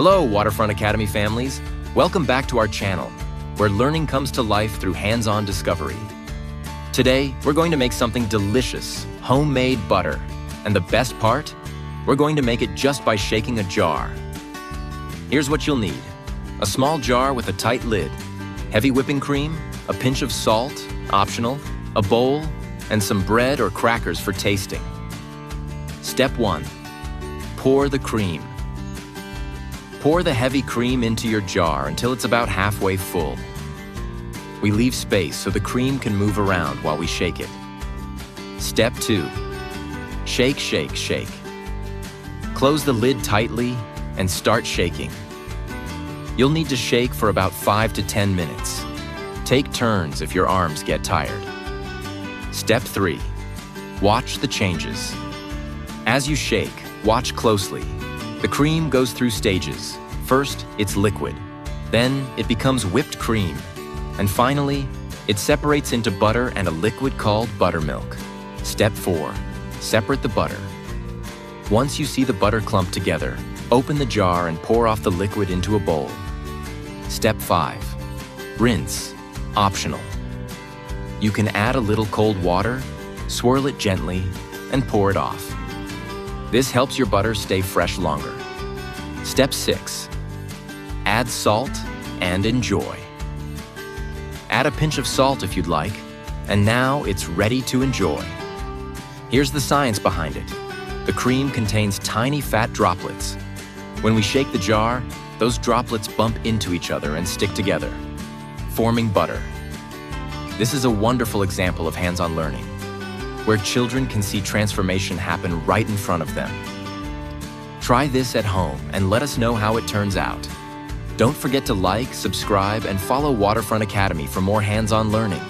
Hello, Waterfront Academy families. Welcome back to our channel, where learning comes to life through hands-on discovery. Today, we're going to make something delicious, homemade butter. And the best part? We're going to make it just by shaking a jar. Here's what you'll need. A small jar with a tight lid, heavy whipping cream, a pinch of salt, optional, a bowl, and some bread or crackers for tasting. Step 1. Pour the cream. Pour the heavy cream into your jar until it's about halfway full. We leave space so the cream can move around while we shake it. Step 2. Shake, shake, shake. Close the lid tightly and start shaking. You'll need to shake for about 5 to 10 minutes. Take turns if your arms get tired. Step 3. Watch the changes. As you shake, watch closely. The cream goes through stages. First, it's liquid. Then, it becomes whipped cream. And finally, it separates into butter and a liquid called buttermilk. Step 4. Separate the butter. Once you see the butter clump together, open the jar and pour off the liquid into a bowl. Step 5. Rinse. Optional. You can add a little cold water, swirl it gently, and pour it off. This helps your butter stay fresh longer. Step 6. Add salt and enjoy. Add a pinch of salt if you'd like, and now it's ready to enjoy. Here's the science behind it. The cream contains tiny fat droplets. When we shake the jar, those droplets bump into each other and stick together, forming butter. This is a wonderful example of hands-on learning, where children can see transformation happen right in front of them. Try this at home and let us know how it turns out. Don't forget to like, subscribe, and follow Waterfront Academy for more hands-on learning.